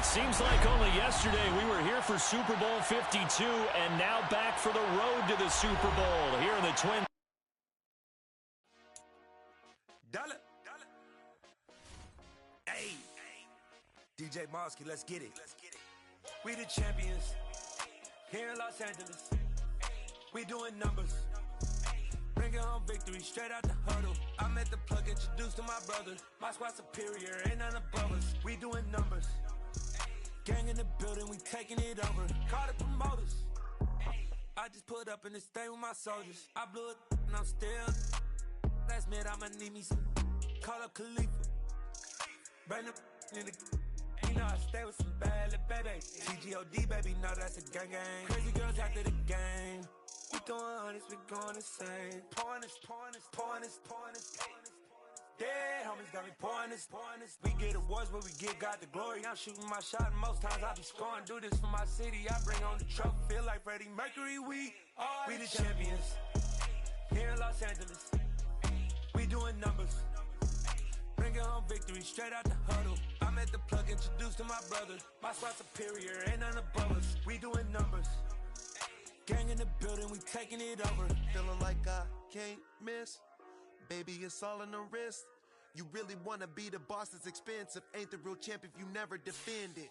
It seems like only yesterday we were here for Super Bowl 52 and now back for the road to the Super Bowl here in the Twin. Dollar. Hey. DJ Mosky, let's get it. We the champions here in Los Angeles. We doing numbers. Bringing home victory straight out the huddle. I'm at the plug, introduced to my brother. My squad superior, ain't none above us. We doing numbers. Gang in the building, we taking it over. Call the promoters. I just put up in this thing with my soldiers. I blew it and I'm still. Last minute I'ma need me some. Call up Khalifa. Bring them in the. You know I stay with some bad little baby. TGOD baby, know that's a gang gang. Crazy girls after the game. We doing hundreds, we going insane. Pouring this. Dead homies got me pouring this. We get awards, but we give God the glory. I'm shooting my shot, and most times I be scoring. Do this for my city, I bring on the trophy. Feel like Freddie Mercury, we the champions. Here in Los Angeles, we doing numbers. Bringing home victory straight out the huddle. I'm at the plug, introduced to my brother. My squad superior, ain't none above us. We doing numbers. Gang in the building, we taking it over. Feeling like I can't miss. Baby, it's all in the wrist. You really wanna be the boss, it's expensive. Ain't the real champ if you never defend it.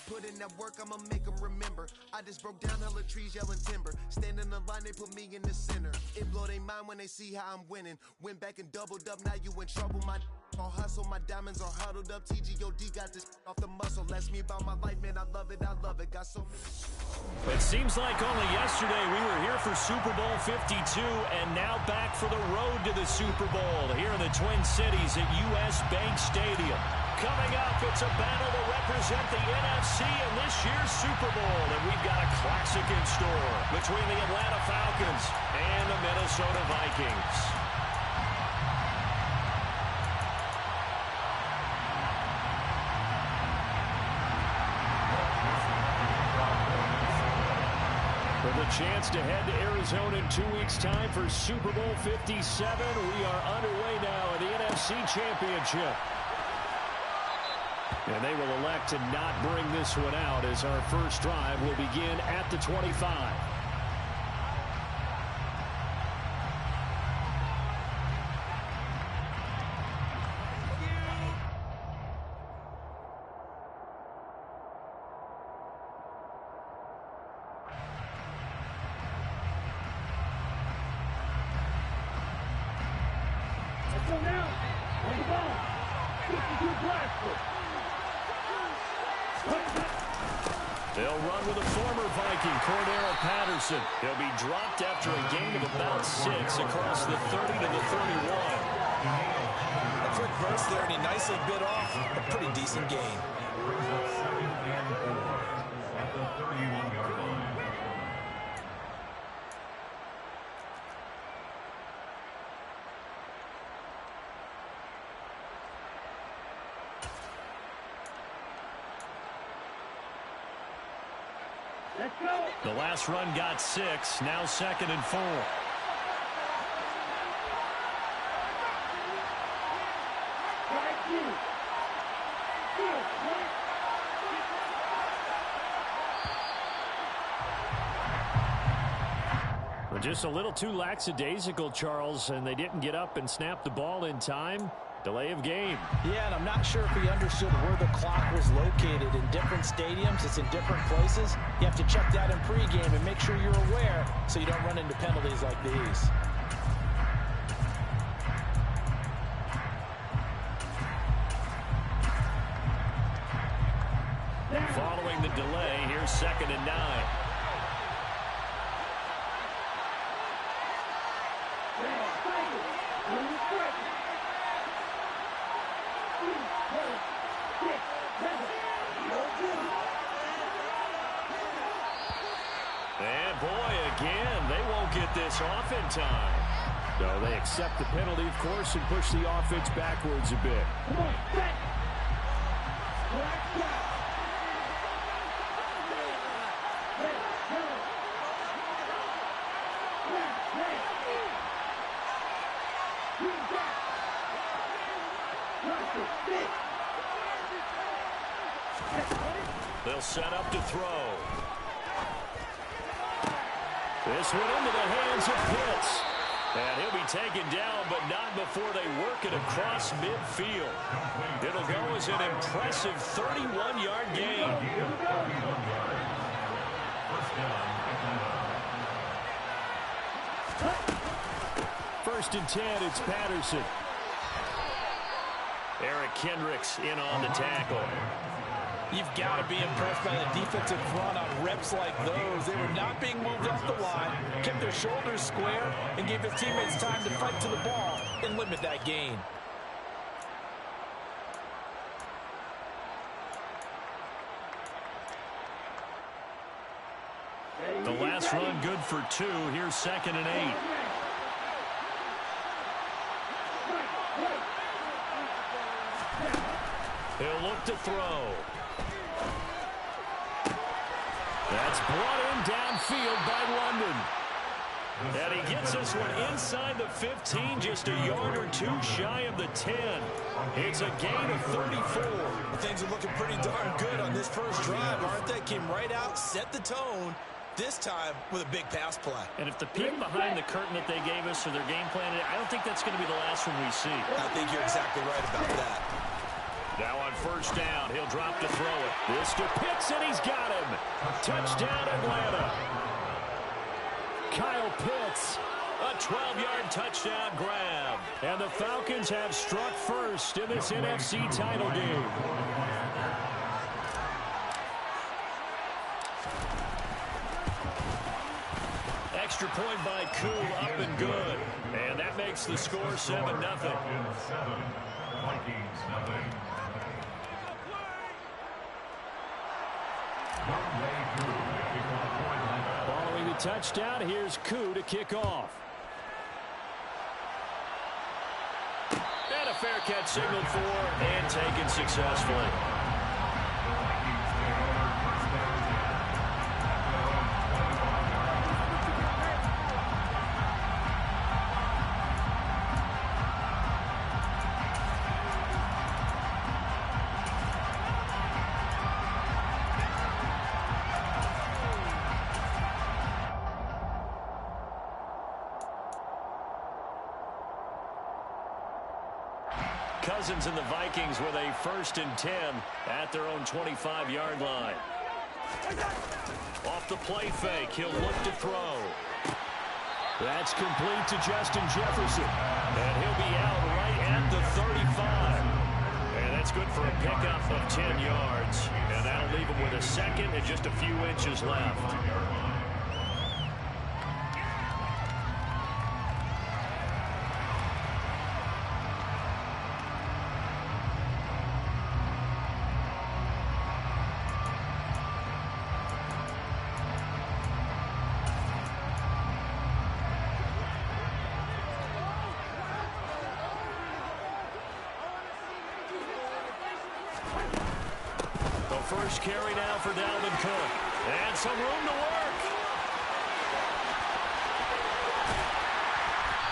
Put in that work, I'ma make them remember. I just broke down hella trees, yelling timber. Stand in the line, they put me in the center. It blow their mind when they see how I'm winning. Went back and doubled up, now you in trouble. My all hustle, my diamonds are huddled up. TGOD got this off the muscle. Ask me about my life, man, I love it. Got so many. It seems like only yesterday we were here for Super Bowl 52 and now back for the road to the Super Bowl here in the Twin Cities at US Bank Stadium. Coming up, it's a battle to represent the NFC in this year's Super Bowl, and we've got a classic in store between the Atlanta Falcons and the Minnesota Vikings. For the chance to head to Arizona in 2 weeks' time for Super Bowl 57, we are underway now in the NFC Championship. And they will elect to not bring this one out as our first drive will begin at the 25. They'll run with a former Viking, Cordero Patterson. He'll be dropped after a gain of about 6 across the 30 to the 31. A quick burst there, and he nicely bit off a pretty decent gain. The last run got 6, now 2nd and 4. Well, just a little too lackadaisical, Charles, and they didn't get up and snap the ball in time. Delay of game. Yeah, and I'm not sure if he understood where the clock was located. In different stadiums, it's in different places. You have to check that in pregame and make sure you're aware so you don't run into penalties like these. Following the delay, here's 2nd and 9. And boy, again, they won't get this off in time. No, they accept the penalty, of course, and push the offense backwards a bit. They'll set up to throw. This one into the hands of Pitts. And he'll be taken down, but not before they work it across midfield. It'll go as an impressive 31-yard gain. First and 10, it's Patterson. Eric Kendricks in on the tackle. You've got to be impressed by the defensive front on reps like those. They were not being moved off the line, kept their shoulders square, and gave his teammates time to fight to the ball and limit that gain. The last run good for 2. Here's 2nd and 8. He'll look to throw. That's brought in downfield by London. And he gets this one inside the 15, just a yard or 2 shy of the 10. It's a gain of 34. Things are looking pretty darn good on this first drive, aren't they? Came right out, set the tone, this time with a big pass play. And if the peek behind the curtain that they gave us or their game plan, I don't think that's going to be the last one we see. I think you're exactly right about that. Now on first down, he'll drop to throw it. This to Pitts, and he's got him. Touchdown, Atlanta. Kyle Pitts, a 12-yard touchdown grab. And the Falcons have struck first in this NFC title game. Extra point by Koo, up and good. And that makes the score 7-0. Following the touchdown, here's Koo to kick off. And a fair catch signaled for and taken successfully. Cousins and the Vikings with a 1st and 10 at their own 25-yard line. Off the play fake, he'll look to throw. That's complete to Justin Jefferson. And he'll be out right at the 35. And that's good for a pickup of 10 yards. And that'll leave him with a 2nd and just a few inches left. First carry now for Dalvin Cook. And some room to work.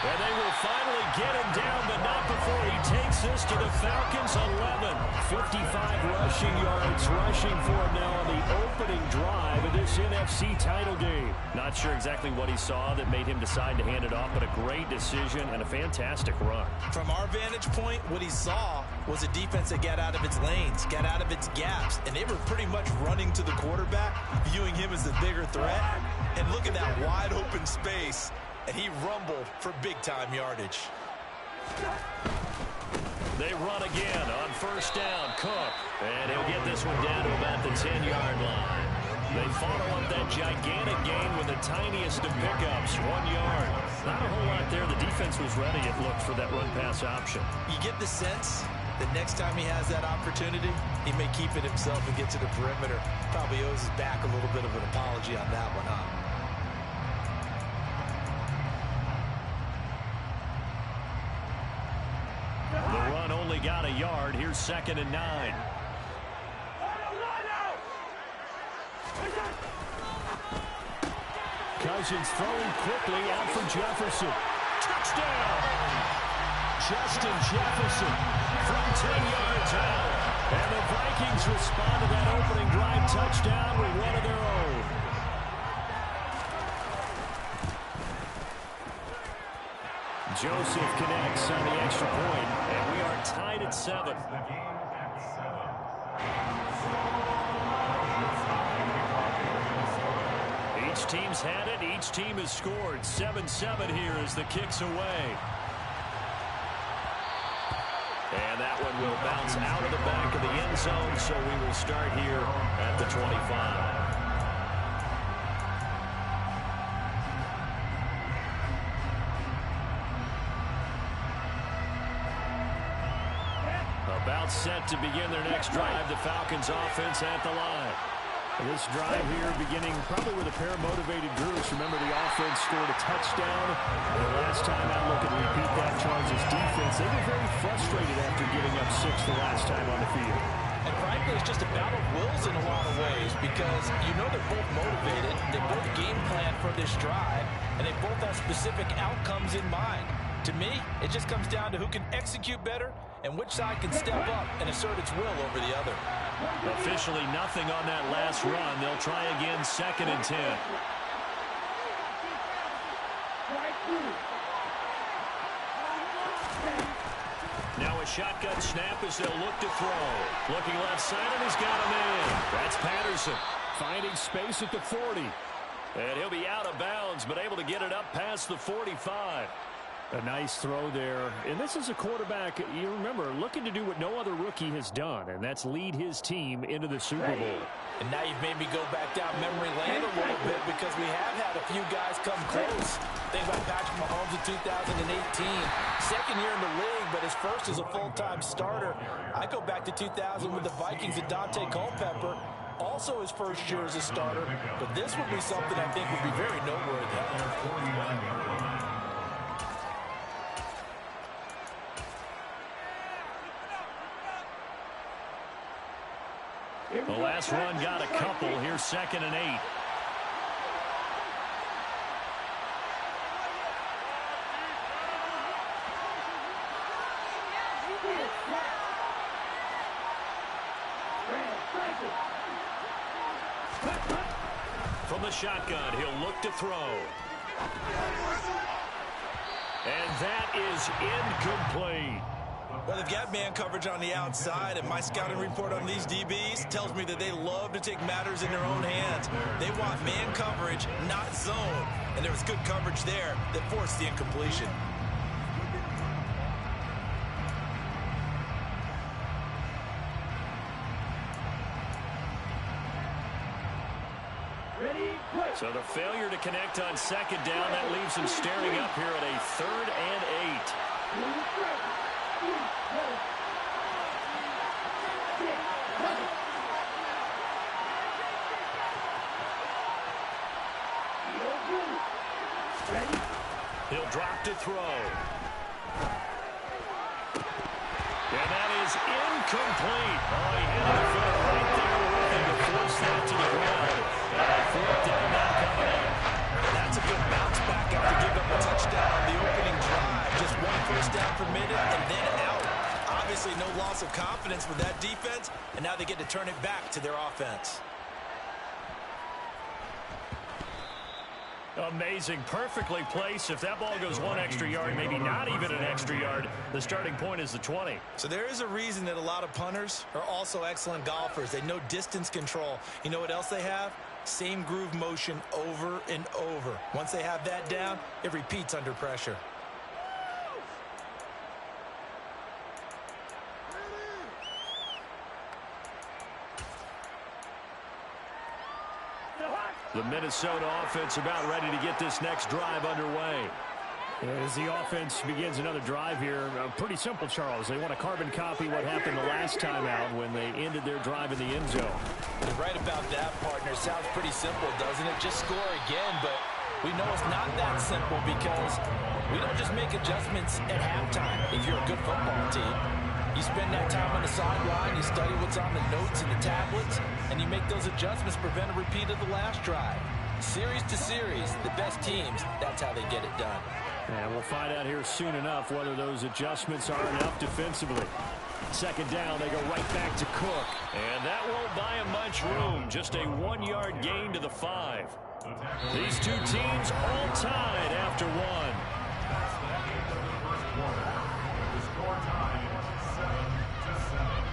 And they will finally get him down, but not before he takes this to the Falcons 11. 55 rushing yards rushing for him now on the opening drive of this NFC title game. Not sure exactly what he saw that made him decide to hand it off, but a great decision and a fantastic run. From our vantage point, what he saw was a defense that got out of its lanes, got out of its gaps, and they were pretty much running to the quarterback, viewing him as the bigger threat. And look at that wide open space, and he rumbled for big-time yardage. They run again on first down. Cook, and he'll get this one down to about the 10-yard line. They follow up that gigantic gain with the tiniest of pickups, 1 yard. Not a whole lot there. The defense was ready, it looked, for that run-pass option. You get the sense that next time he has that opportunity, he may keep it himself and get to the perimeter. Probably owes his back a little bit of an apology on that one, huh? The run only got a yard. Here's 2nd and 9. Cousins throwing quickly out for Jefferson. Touchdown! Justin Jefferson from 10 yards out. And the Vikings respond to that opening drive touchdown with one of their own. Joseph connects on the extra point, and we are tied at 7. Each team's had it. Each team has scored. 7-7 here as the kick's away. And that one will bounce out of the back of the end zone, so we will start here at the 25. About set to begin their next drive, the Falcons offense at the line. This drive here beginning probably with a pair of motivated groups. Remember, the offense scored a touchdown. And the last time out, looking to repeat that Chargers defense. They were very frustrated after giving up 6 the last time on the field. And frankly, it's just a battle of wills in a lot of ways because you know they're both motivated. They both game plan for this drive, and they both have specific outcomes in mind. To me, it just comes down to who can execute better and which side can step up and assert its will over the other. Officially nothing on that last run. They'll try again, 2nd and 10. Now a shotgun snap as they'll look to throw. Looking left side, and he's got him in. That's Patterson finding space at the 40. And he'll be out of bounds, but able to get it up past the 45. A nice throw there. And this is a quarterback, you remember, looking to do what no other rookie has done, and that's lead his team into the Super Bowl. And now you've made me go back down memory lane a little bit because we have had a few guys come close. Think about Patrick Mahomes in 2018. Second year in the league, but his first as a full-time starter. I go back to 2000 with the Vikings and Dante Culpepper. Also his first year as a starter. But this would be something I think would be very noteworthy. The last run got a couple. Here's 2nd and 8. From the shotgun, he'll look to throw. And that is incomplete. Well, they've got man coverage on the outside, and my scouting report on these DBs tells me that they love to take matters in their own hands. They want man coverage, not zone. And there was good coverage there that forced the incompletion. So the failure to connect on 2nd down, that leaves him staring up here at a 3rd and 8. He'll drop to throw. And that is incomplete. Oh, he hit the foot right there with him to force that to the ground. And a 4th down now coming up. That's a good bounce back after giving up a touchdown on the opening drive. Just 1 first down permitted and then out. Obviously no loss of confidence with that defense, and now they get to turn it back to their offense. Amazing. Perfectly placed. If that ball goes 1 extra yard, maybe not even an extra yard, the starting point is the 20. So there is a reason that a lot of punters are also excellent golfers. They know distance control. You know what else they have? Same groove motion over and over. Once they have that down, it repeats under pressure. The Minnesota offense about ready to get this next drive underway. As the offense begins another drive here, pretty simple, Charles. They want to carbon copy what happened the last time out when they ended their drive in the end zone. You're right about that, partner. Sounds pretty simple, doesn't it? Just score again, but we know it's not that simple because we don't just make adjustments at halftime if you're a good football team. You spend that time on the sideline, you study what's on the notes and the tablets, and you make those adjustments to prevent a repeat of the last drive. Series to series, the best teams, that's how they get it done. And we'll find out here soon enough whether those adjustments are enough defensively. Second down, they go right back to Cook. And that won't buy him much room. Just a 1-yard gain to the 5. These two teams all tied after one. The score tied 7-7.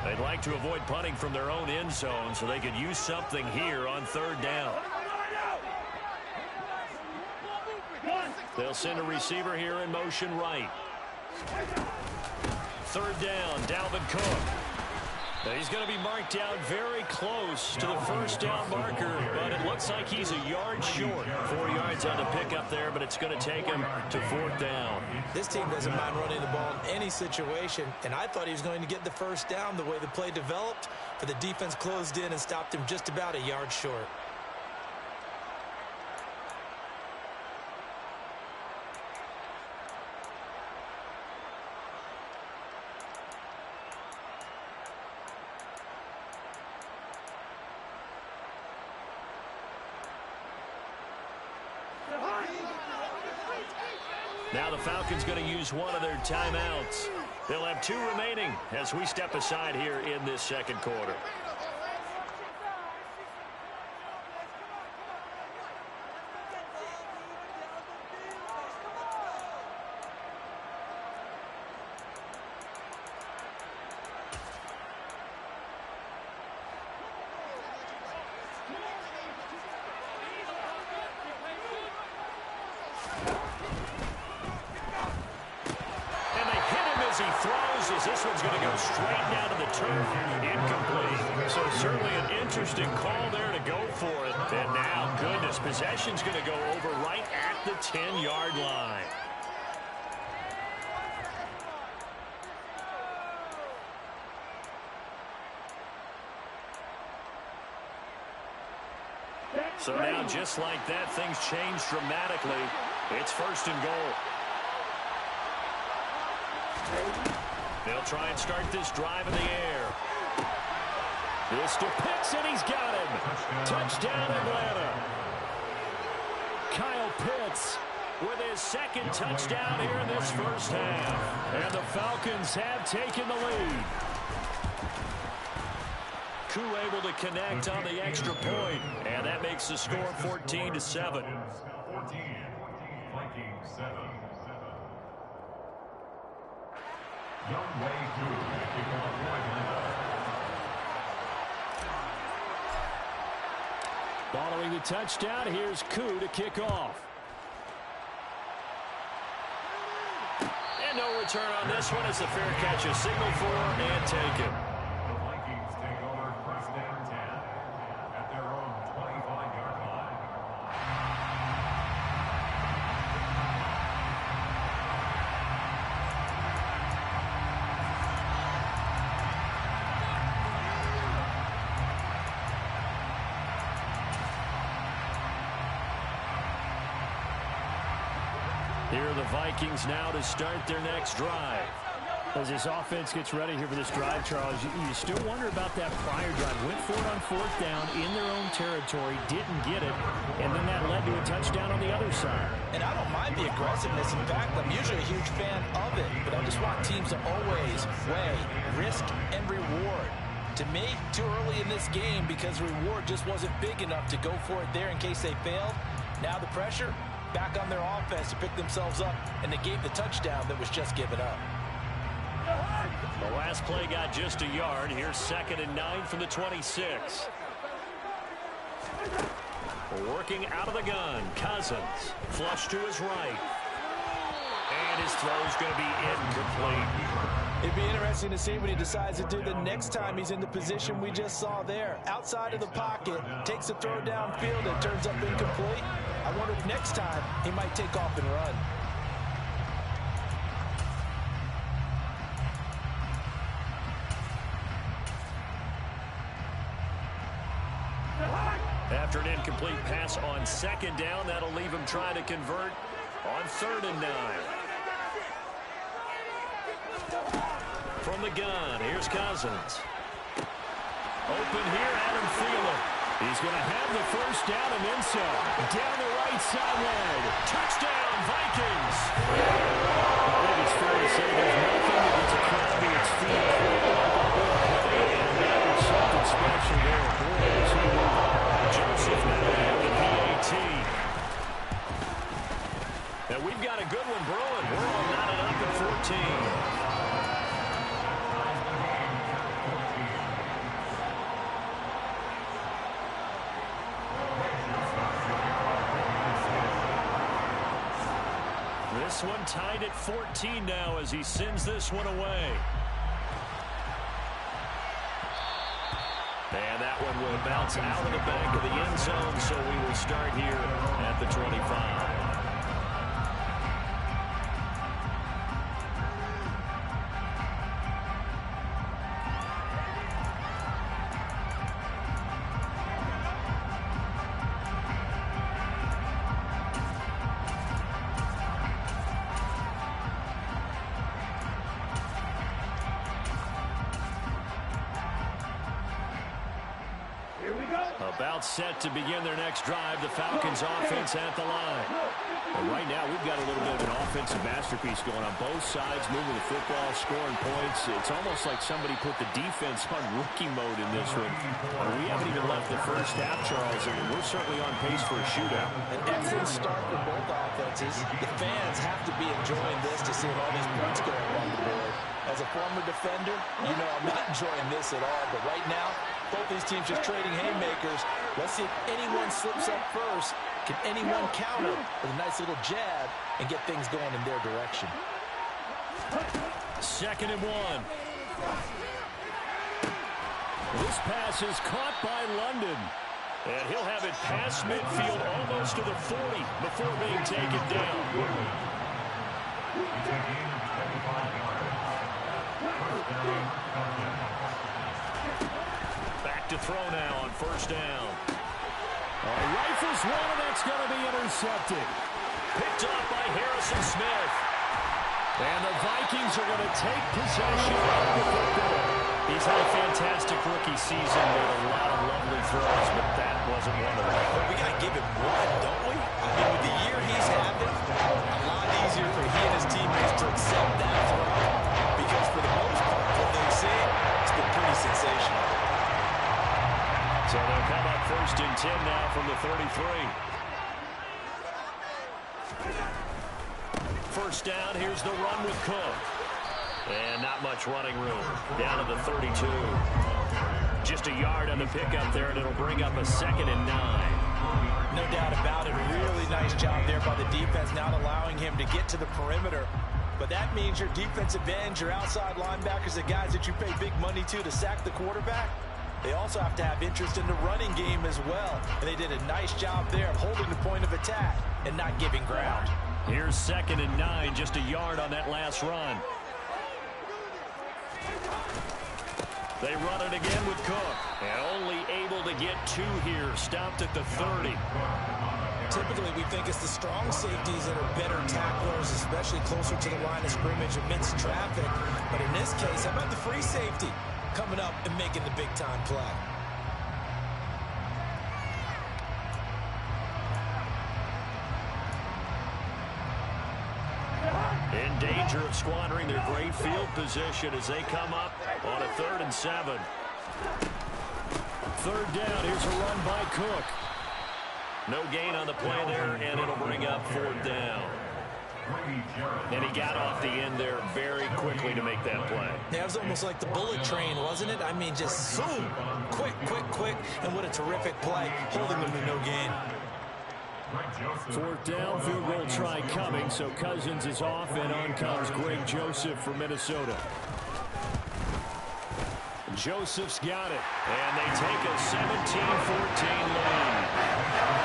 They'd like to avoid punting from their own end zone so they could use something here on third down. They'll send a receiver here in motion right. Third down, Dalvin Cook. He's going to be marked down very close to the first down marker, but it looks like he's a yard short. 4 yards on the pickup there, but it's going to take him to fourth down. This team doesn't mind running the ball in any situation, and I thought he was going to get the first down the way the play developed, but the defense closed in and stopped him just about a yard short. Now the Falcons going to use one of their timeouts. They'll have 2 remaining as we step aside here in this second quarter. He throws as this one's going to go straight down to the turf. Incomplete. So certainly an interesting call there to go for it. And now, goodness, possession's going to go over right at the 10-yard line. So now, just like that, things change dramatically. It's first and goal. They'll try and start this drive in the air. This to Pitts, and he's got him. Touchdown, Atlanta. Kyle Pitts with his second touchdown here in this first half. And the Falcons have taken the lead. Koo able to connect on the extra point, and that makes the score 14-7. 14, Vikings 7. Young Way Koo, kickoff for Atlanta. Following the touchdown, here's Koo to kick off. And no return on this one as the fair catch is signaled for and taken. The Vikings take over first down 10 at their own 25-yard line. Here are the Vikings now to start their next drive. As this offense gets ready here for this drive, Charles, you still wonder about that prior drive. Went for it on fourth down in their own territory, didn't get it, and then that led to a touchdown on the other side. And I don't mind the aggressiveness. In fact, I'm usually a huge fan of it, but I just want teams to always weigh risk and reward. To me, too early in this game because reward just wasn't big enough to go for it there in case they failed. Now the pressure back on their offense to pick themselves up and negate the touchdown that was just given up. The last play got just a yard. Here's 2nd and 9 from the 26. Working out of the gun, Cousins. Flush to his right. And his throw's going to be incomplete. It'd be interesting to see what he decides to do the next time he's in the position we just saw there. Outside of the pocket, takes a throw downfield and turns up incomplete. I wonder if next time he might take off and run. after an incomplete pass on second down. That'll leave him trying to convert on 3rd and 9. From the gun, here's Cousins. Open here, Adam Thielen. He's going to have the first down and then some. Down the right sideline. Touchdown, Vikings. I think it's fair to say there's nothing that gets a crowd to its feet. And that was something special there. Boy, as he moved on. Joseph now have the PAT. And we've got a good one brewing. We're all knotted up at 14. This one tied at 14 now as he sends this one away. And that one will bounce out of the back of the end zone, so we will start here at the 25. About set to begin their next drive. The Falcons offense at the line. And right now we've got a little bit of an offensive masterpiece going on both sides, moving the football, scoring points. It's almost like somebody put the defense on rookie mode in this one. We haven't even left the first half, Charles, and we're certainly on pace for a shootout. An excellent start for both offenses. The fans have to be enjoying this to see all these points go up on the board. As a former defender, you know I'm not enjoying this at all, but right now both these teams just trading haymakers. Let's see if anyone slips up first. Can anyone counter with a nice little jab and get things going in their direction? 2nd and 1. This pass is caught by London. And he'll have it past midfield almost to the 40 before being taken down. Back to throw now on 1st down. Rifles one, and that's going to be intercepted. Picked up by Harrison Smith. And the Vikings are going to take possession of the football. He's had a fantastic rookie season with a lot of lovely throws, but that wasn't one of them. We got to give him one, don't we? I mean, with the year he's having, a lot easier for he and his teammates to accept that throw. Because for the most part, what they've seen, it's been pretty sensational. So they'll come up 1st and 10 now from the 33. 1st down, here's the run with Cook. And not much running room. Down to the 32. Just a yard on the pickup there, and it'll bring up a 2nd and 9. No doubt about it. Really nice job there by the defense, not allowing him to get to the perimeter. But that means your defensive ends, your outside linebackers, the guys that you pay big money to sack the quarterback, they also have to have interest in the running game as well. And they did a nice job there of holding the point of attack and not giving ground. Here's 2nd and 9, just a yard on that last run. They run it again with Cook. And only able to get 2 here. Stopped at the 30. Typically, we think it's the strong safeties that are better tacklers, especially closer to the line of scrimmage amidst traffic. But in this case, how about the free safety coming up and making the big-time play? In danger of squandering their great field position as they come up on a 3rd and 7. 3rd down, here's a run by Cook. No gain on the play there, and it'll bring up 4th down. And he got off the end there very quickly to make that play. Yeah, it was almost like the bullet train, wasn't it? I mean, just zoom, quick, and what a terrific play, holding them to no gain. 4th down, field goal try coming, so Cousins is off, and on comes Greg Joseph from Minnesota. Joseph's got it, and they take a 17-14 lead.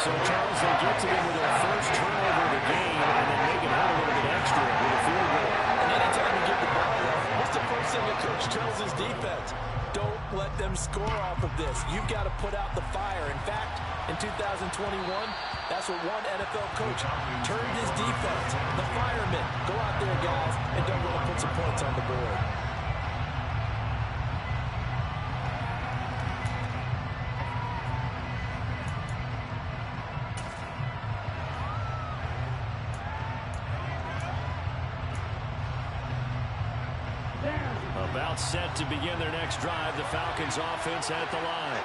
So, Charles, they get to them with their first turnover of the game, and then they can hit a little bit extra with a field goal. And anytime you get the ball up, what's the first thing the coach tells his defense? Don't let them score off of this. You've got to put out the fire. In fact, In 2021, that's what one NFL coach turned his defense. The firemen, go out there, guys, and don't let them put some points on the board. About set to begin their next drive, the Falcons offense at the line.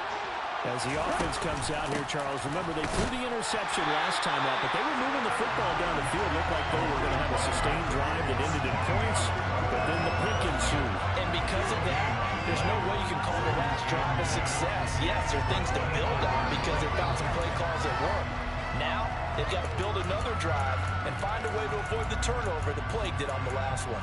As the offense comes out here, Charles, remember they threw the interception last time out, but they were moving the football down the field. Looked like they were going to have a sustained drive that ended in points, but then the pick ensued. And because of that, there's no way you can call the last drive a success. Yes, there are things to build on because they found some play calls that work. Now, they've got to build another drive and find a way to avoid the turnover that plagued it on the last one.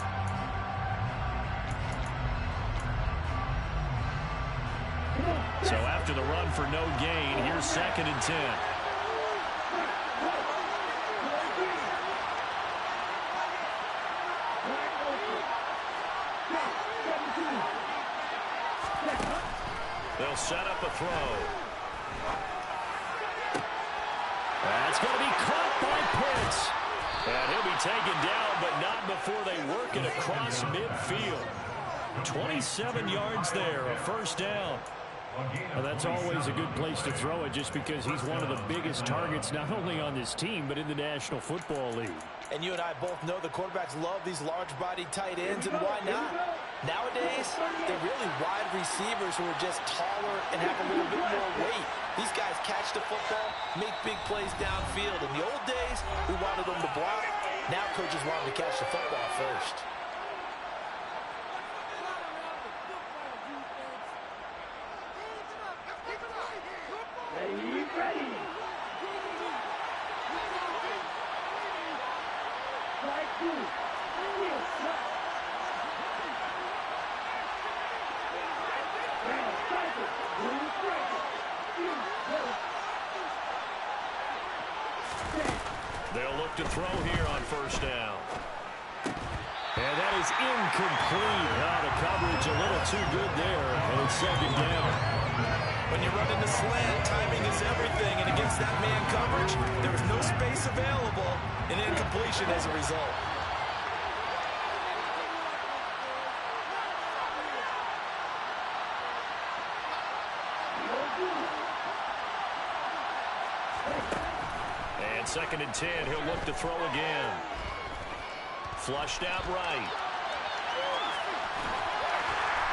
So after the run for no gain, here's 2nd and 10. They'll set up a throw. That's going to be caught by Pitts. And he'll be taken down, but not before they work it across midfield. 27 yards there, a first down. Well, that's always a good place to throw it just because he's one of the biggest targets not only on this team but in the National Football League. And you and I both know the quarterbacks love these large-bodied tight ends, and why not? Nowadays, they're really wide receivers who are just taller and have a little bit more weight. These guys catch the football, make big plays downfield. In the old days, we wanted them to block. Now coaches want them to catch the football first. They'll look to throw here on first down. And that is incomplete. The coverage a little too good there, and it's 2nd down. When you run into slant, timing is everything, and against that man coverage, there was no space available, and incompletion as a result. And 2nd and 10, he'll look to throw again. Flushed out right.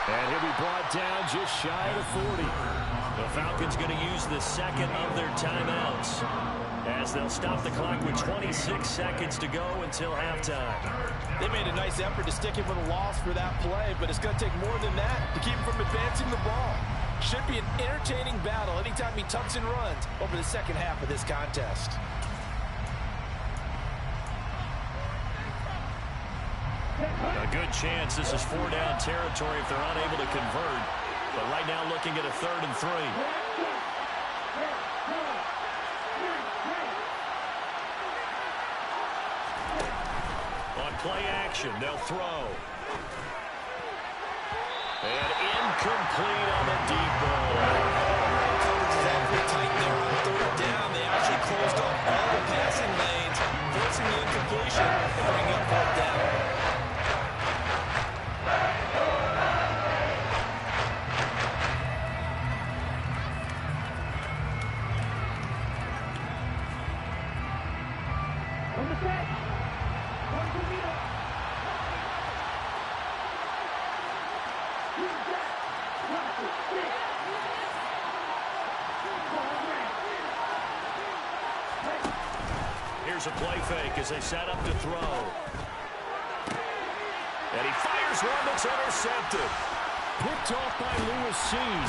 And he'll be brought down just shy of 40. The Falcons going to use the 2nd of their timeouts as they'll stop the clock with 26 seconds to go until halftime. They made a nice effort to stick him with a loss for that play, but it's going to take more than that to keep him from advancing the ball. Should be an entertaining battle anytime he tucks and runs over the second half of this contest. A good chance this is 4-down territory if they're unable to convert. But right now looking at a 3rd and 3. On play action, they'll throw. And incomplete on the deep ball. Coverage is awfully tight there on 3rd down. They actually closed off all the passing lanes, forcing the incompletion and bringing up 4th down. Here's a play fake as they set up to throw. And he fires one that's intercepted. Picked off by Lewis Seen.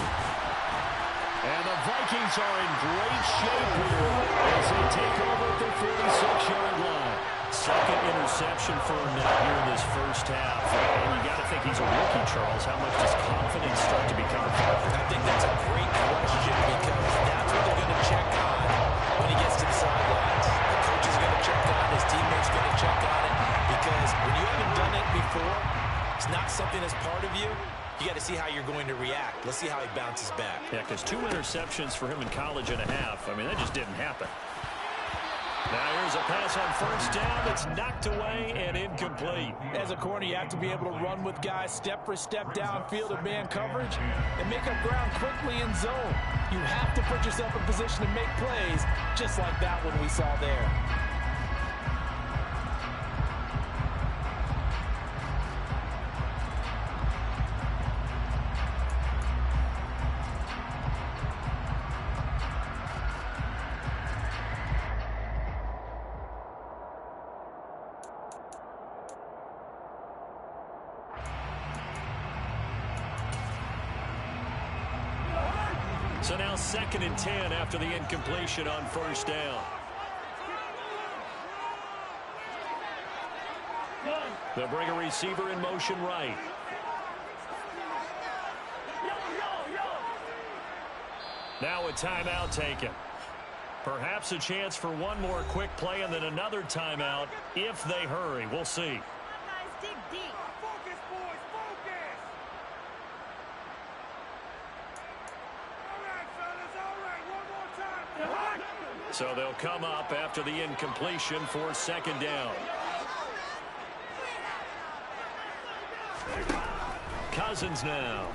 And the Vikings are in great shape here as they take over at their 46-yard line. 2nd interception for him now here in this first half. And you got to think he's a rookie, Charles. How much does confidence start to become a factor? I think that's a great question because that's what they're going to check on when he gets to the sidelines. The coach is going to check on it. His teammates going to check on it because when you haven't done it before, it's not something that's part of you. you got to see how you're going to react. Let's see how he bounces back. Yeah, because 2 interceptions for him in college and a half. I mean, that just didn't happen. Now here's a pass on first down. It's knocked away and incomplete. As a corner, you have to be able to run with guys step for step downfield of man coverage and make up ground quickly in zone. You have to put yourself in position to make plays, just like that one we saw there. So now 2nd and 10 after the incompletion on first down. They'll bring a receiver in motion right. Now a timeout taken. Perhaps a chance for one more quick play and then another timeout if they hurry. We'll see. So they'll come up after the incompletion for 2nd down. Cousins now.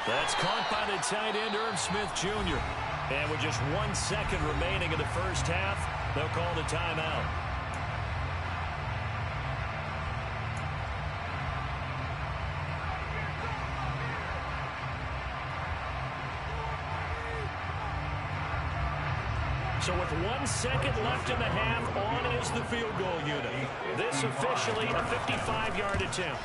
That's caught by the tight end, Irv Smith Jr. And with just 1 second remaining in the first half, they'll call the timeout. So with 1 second left in the half, on is the field goal unit. This officially a 55-yard attempt.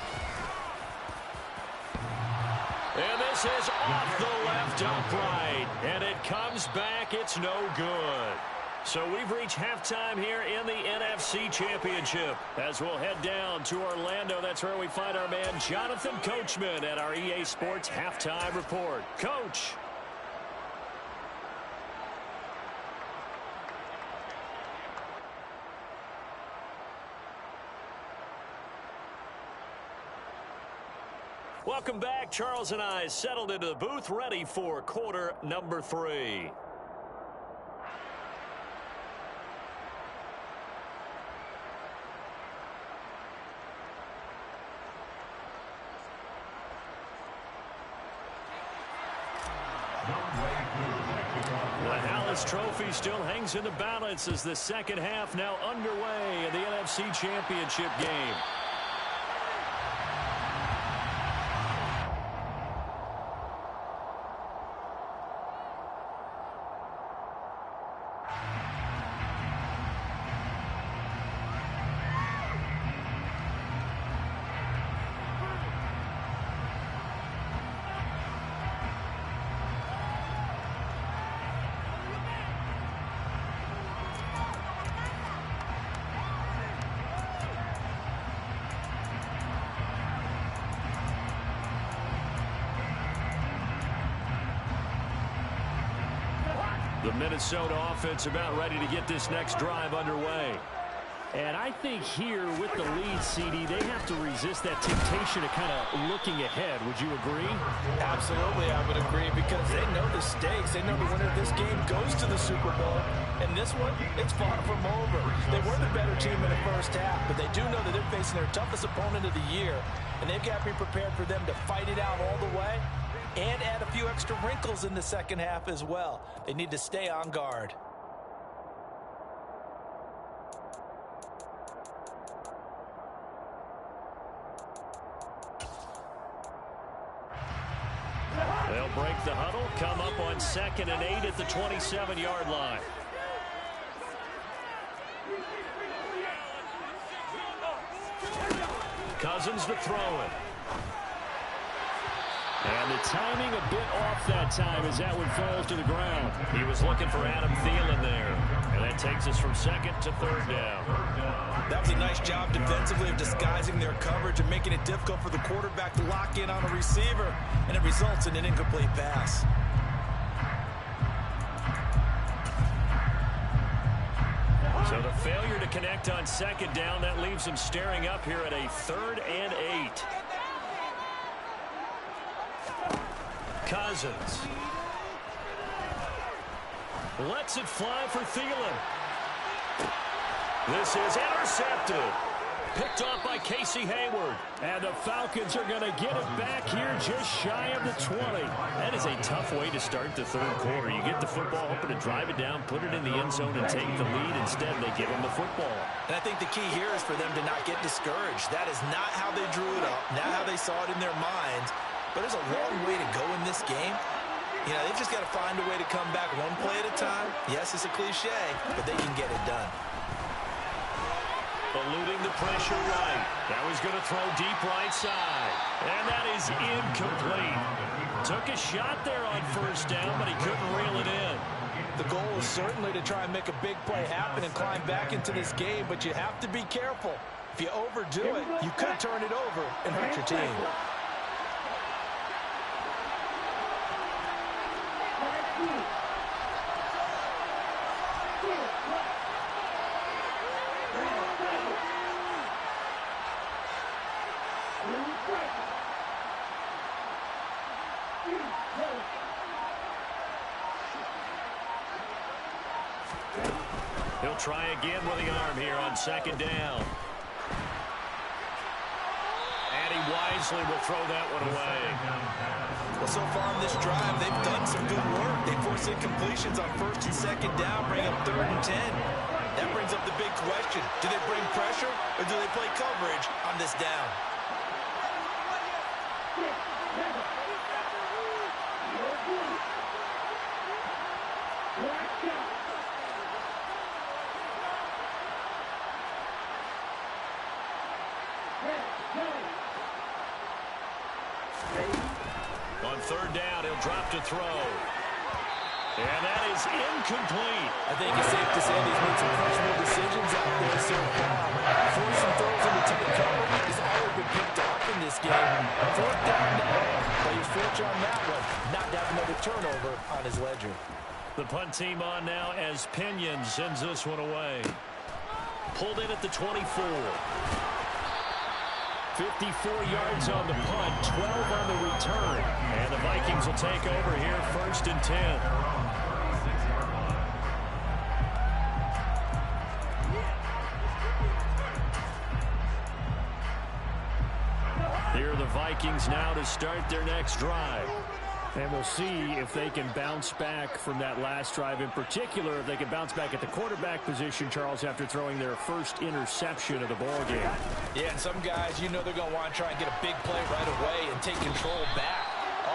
And this is off the left upright. And it comes back. It's no good. So we've reached halftime here in the NFC Championship. As we'll head down to Orlando, that's where we find our man Jonathan Coachman at our EA Sports Halftime Report. Coach. Welcome back. Charles and I settled into the booth, ready for quarter number 3. The Hallis Trophy still hangs in the balance as the second half now underway in the NFC Championship game. The Minnesota offense about ready to get this next drive underway. And I think here with the lead, CD, they have to resist that temptation of kind of looking ahead. Would you agree? Absolutely, I would agree, because they know the stakes. They know the winner of this game goes to the Super Bowl. And this one, it's far from over. They were the better team in the first half, but they do know that they're facing their toughest opponent of the year. And they've got to be prepared for them to fight it out all the way and add a few extra wrinkles in the second half as well. They need to stay on guard. They'll break the huddle, come up on 2nd and 8 at the 27-yard line. Cousins to throw it. And the timing a bit off that time as that one falls to the ground. He was looking for Adam Thielen there. And that takes us from 2nd to 3rd down. That was a nice job defensively of disguising their coverage and making it difficult for the quarterback to lock in on a receiver. And it results in an incomplete pass. So the failure to connect on second down, that leaves them staring up here at a 3rd and 8. Cousins lets it fly for Thielen. This is intercepted. Picked off by Casey Hayward. And the Falcons are going to get it back here just shy of the 20. That is a tough way to start the third quarter. You get the football, hoping to drive it down, put it in the end zone, and take the lead. Instead, they give them the football. And I think the key here is for them to not get discouraged. That is not how they drew it up, not how they saw it in their minds. But there's a long way to go in this game. You know, they've just got to find a way to come back one play at a time. Yes, it's a cliche, but they can get it done. Eluding the pressure right. That was going to throw deep right side. And that is incomplete. Took a shot there on first down, but he couldn't reel it in. The goal is certainly to try and make a big play happen and climb back into this game, but you have to be careful. If you overdo it, you could turn it over and hurt your team. He'll try again with the arm here on second down. And he wisely will throw that one away. Well, so far in this drive, they've done some good work. They force incompletions on first and second down, bring up 3rd and 10. That brings up the big question. Do they bring pressure or do they play coverage on this down? On 3rd down, he'll drop to throw. And that is incomplete. I think it's safe to say he's made some questionable decisions out there so far. Forcing throws into tight cover has already been picked off in this game. 4th down now, but he's fortunate on that one, not to have another turnover on his ledger. The punt team on now as Pinion sends this one away. Pulled in at the 24. 54 yards on the punt, 12 on the return. And the Vikings will take over here 1st and 10. Here are the Vikings now to start their next drive. And we'll see if they can bounce back from that last drive. In particular, if they can bounce back at the quarterback position, Charles, after throwing their first interception of the ball game. Yeah, and some guys, you know they're going to want to try and get a big play right away and take control back.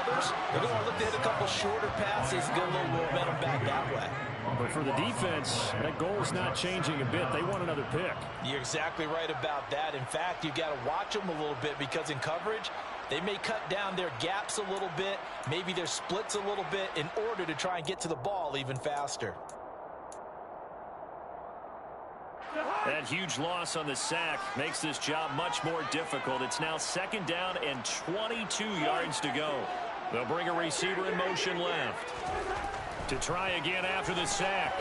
Others, they're going to look to hit a couple shorter passes and get a little momentum back that way. But for the defense, that goal is not changing a bit. They want another pick. You're exactly right about that. In fact, you've got to watch them a little bit because in coverage, they may cut down their gaps a little bit, maybe their splits a little bit in order to try and get to the ball even faster. That huge loss on the sack makes this job much more difficult. It's now 2nd down and 22 yards to go. They'll bring a receiver in motion left. To try again after the sack.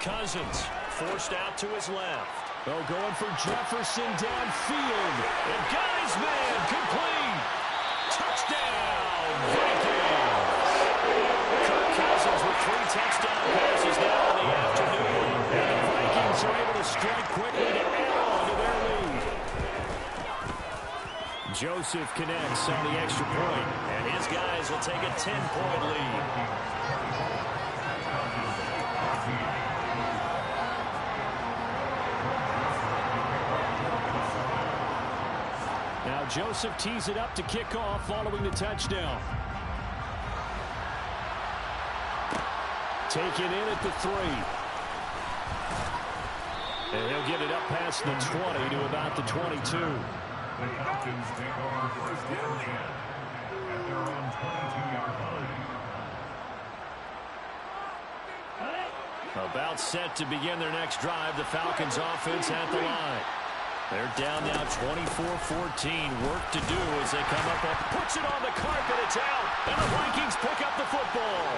Cousins forced out to his left. Oh, going for Jefferson downfield. And got his man complete. Touchdown, Vikings. Kirk Cousins with 3 touchdown passes now in the afternoon. And the Vikings are able to strike quickly to add on to their lead. Joseph connects on the extra point, and his guys will take a 10-point lead. Now Joseph tees it up to kick off following the touchdown. Taken in at the 3. And he'll get it up past the 20 to about the 22. The Falcons take over 1st and 10 at their own 22-yard line. About set to begin their next drive. The Falcons offense at the line. They're down now 24-14. Work to do as they come up. Puts it on the carpet. It's out. And the Vikings pick up the football.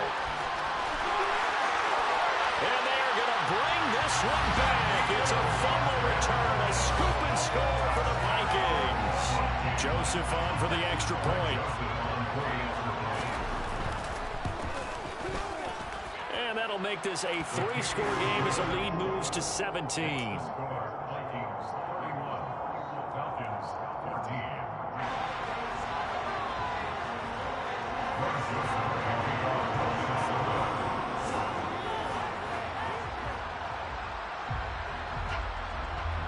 And they're going to bring this one back. It's a fumble return, a scoop and score for the Vikings. Joseph on for the extra point. And that'll make this a 3-score game as the lead moves to 17.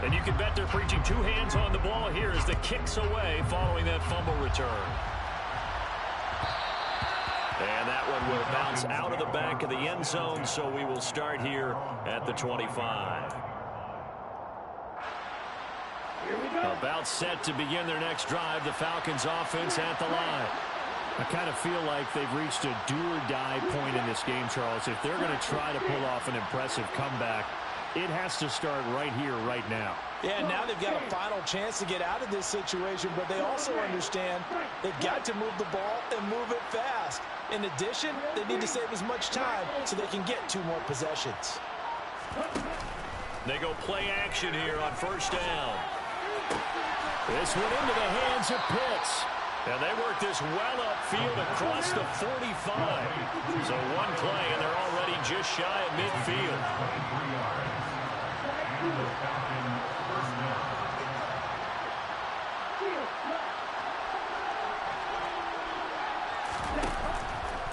And you can bet they're preaching 2 hands on the ball here as the kick's away following that fumble return. And that one will bounce out of the back of the end zone, so we will start here at the 25. About set to begin their next drive, the Falcons offense at the line. I kind of feel like they've reached a do-or-die point in this game, Charles. If they're going to try to pull off an impressive comeback, it has to start right here, right now. Yeah, now they've got a final chance to get out of this situation, but they also understand they've got to move the ball and move it fast. In addition, they need to save as much time so they can get 2 more possessions. They go play action here on first down. This one into the hands of Pitts. And they work this well upfield across the 45. So one play, and they're already just shy of midfield.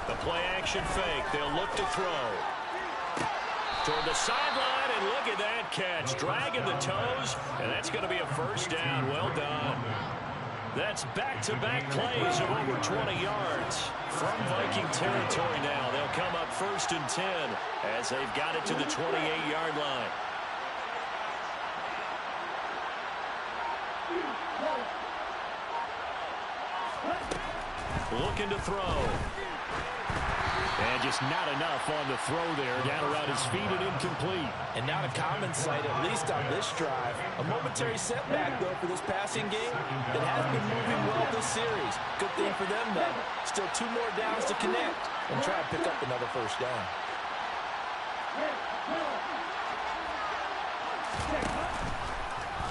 The play action fake. They'll look to throw. Toward the sideline, and look at that catch. Dragging the toes, and that's going to be a first down. Well done. That's back-to-back plays of over 20 yards. From Viking territory now, they'll come up 1st and 10 as they've got it to the 28-yard line. Looking to throw. And just not enough on the throw there. Down around his feet and incomplete. And not a common sight, at least on this drive. A momentary setback, though, for this passing game. It has been moving well this series. Good thing for them, then. Still 2 more downs to connect and try to pick up another first down.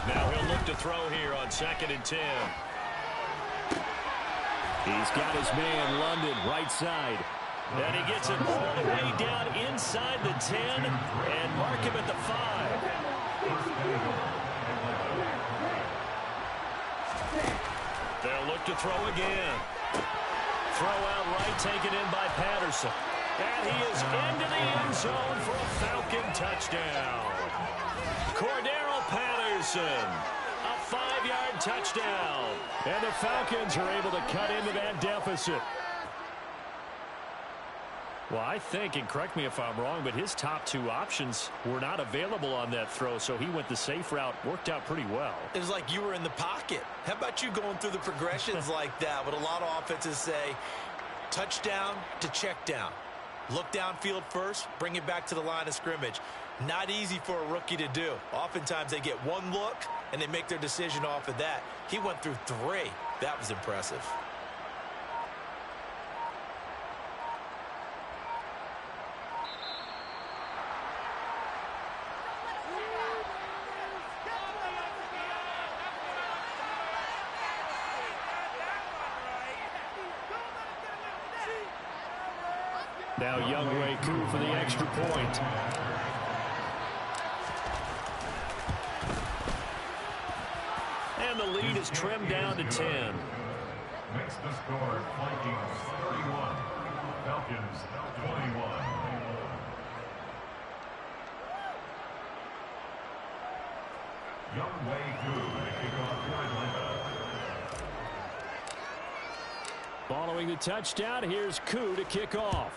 Now he'll look to throw here on 2nd and 10. He's got his man, London, right side. And he gets it all the way down inside the 10 and mark him at the 5. They'll look to throw again. Throw out right, taken in by Patterson. And he is into the end zone for a Falcon touchdown. Cordero Patterson. A 5-yard touchdown. And the Falcons are able to cut into that deficit. Well, I think, and correct me if I'm wrong, but his top 2 options were not available on that throw, so he went the safe route. Worked out pretty well. It was like you were in the pocket. How about you going through the progressions like that? What a lot of offenses say, touchdown to check down. Look downfield first, bring it back to the line of scrimmage. Not easy for a rookie to do. Oftentimes they get 1 look, and they make their decision off of that. He went through 3. That was impressive. Now Younghoe Koo for the extra point. And the lead is trimmed down to 10. Makes the score Vikings 31, Falcons 21. Younghoe Koo to kick off for Atlanta. Following the touchdown, here's Koo to kick off.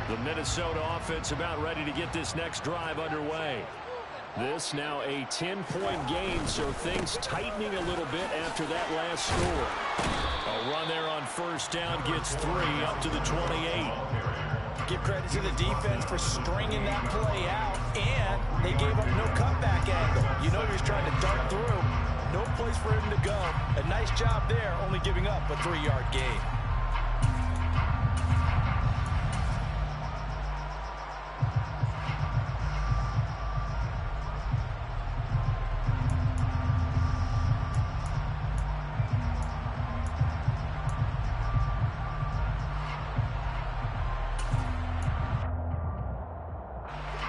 The Minnesota offense about ready to get this next drive underway. This now a 10-point game, so things tightening a little bit after that last score. A run there on first down gets 3 up to the 28. Give credit to the defense for stringing that play out, and they gave up no cutback angle. You know he was trying to dart through. No place for him to go. A nice job there, only giving up a 3-yard gain.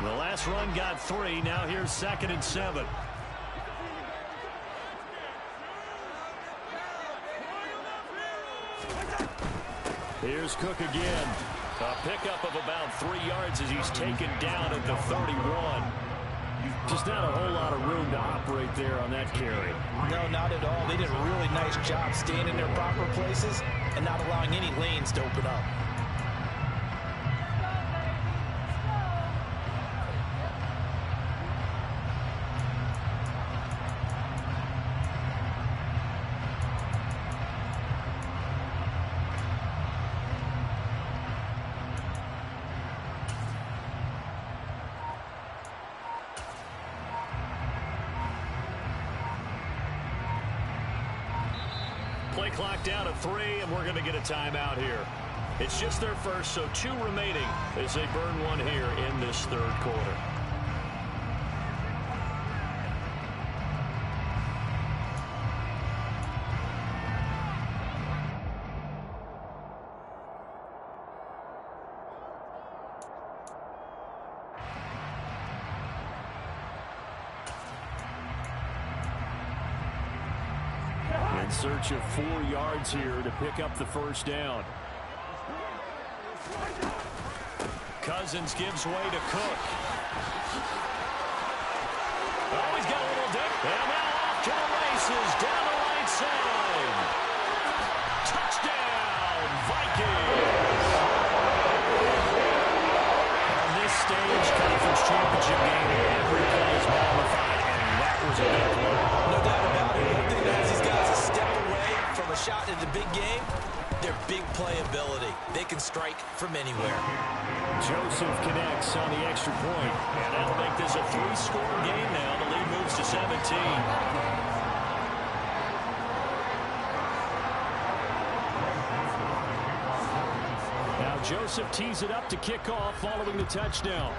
The last run got 3. Now here's 2nd and 7. Here's Cook again. A pickup of about 3 yards as he's taken down at the 31. Just not a whole lot of room to operate there on that carry. No, not at all. They did a really nice job staying in their proper places and not allowing any lanes to open up. Play clock down at 3, and we're going to get a timeout here. It's just their first, so 2 remaining as they burn one here in this 3rd quarter. In search of 4 yards here to pick up the first down. Cousins gives way to Cook. Oh, he's got a little dip. And now off to the races down the right side. Touchdown, Vikings. On this stage, conference championship game, every play is magnified, and that was a big play. No doubt about it. One thing that has these guys a step away from a shot in the big game, their big playability. They can strike from anywhere. Joseph connects on the extra point, and that'll make this a 3-score game now. The lead moves to 17. Now Joseph tees it up to kick off following the touchdown.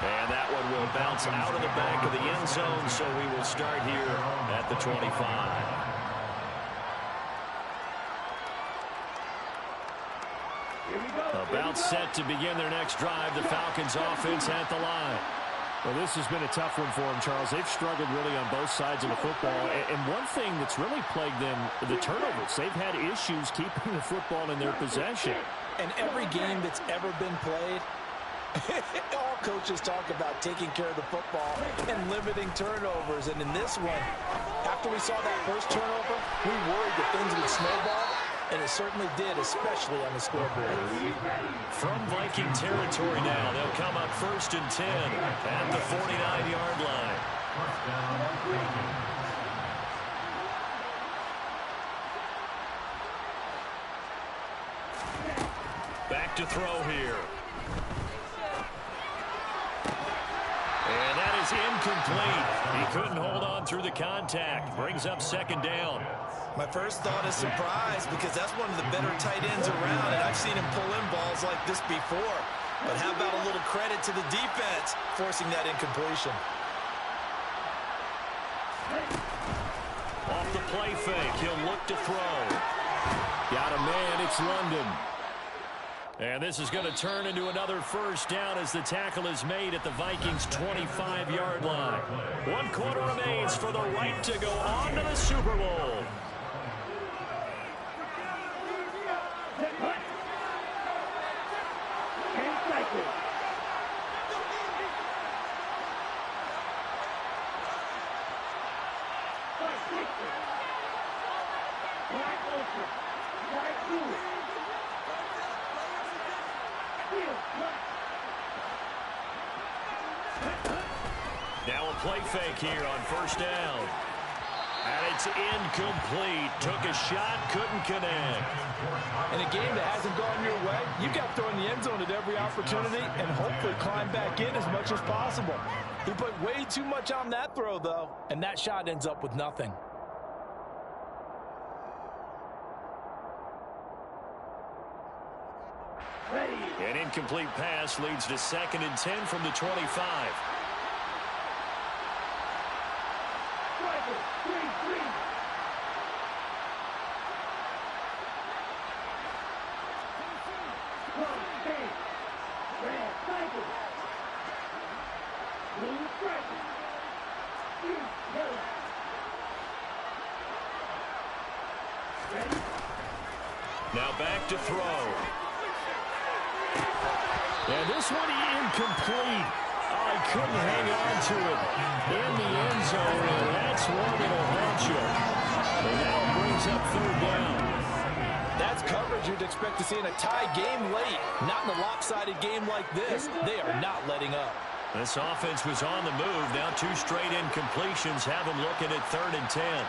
And that one will bounce out of the back of the end zone, so we will start here at the 25. About set to begin their next drive. The Falcons offense at the line. Well, this has been a tough one for them, Charles. They've struggled really on both sides of the football. And one thing that's really plagued them, the turnovers. They've had issues keeping the football in their possession. And every game that's ever been played, all coaches talk about taking care of the football and limiting turnovers. And in this one, after we saw that first turnover, we worried that things would snowball. And it certainly did, especially on the scoreboard. From Viking territory now, they'll come up 1st and 10 at the 49-yard line. Back to throw here. And that is incomplete. He couldn't hold on through the contact. Brings up 2nd down. My first thought is surprise, because that's one of the better tight ends around, and I've seen him pull in balls like this before. But how about a little credit to the defense forcing that incompletion? Off the play fake, he'll look to throw. Got a man, it's London. And this is going to turn into another first down as the tackle is made at the Vikings' 25-yard line. 1 quarter remains for the right to go on to the Super Bowl. Now a play fake here on first down. And it's incomplete. Took a shot, couldn't connect. In a game that hasn't gone your way, you've got to throw in the end zone at every opportunity and hopefully climb back in as much as possible. He put way too much on that throw, though, and that shot ends up with nothing. An incomplete pass leads to 2nd and 10 from the 25. Now back to throw. And this one incomplete. Oh, he couldn't hang on to it in the end zone, and that's one that'll haunt you. And now it brings up 3rd down. That's coverage you'd expect to see in a tie game late. Not in a lopsided game like this. They are not letting up. This offense was on the move. Now 2 straight incompletions have them looking at 3rd and 10.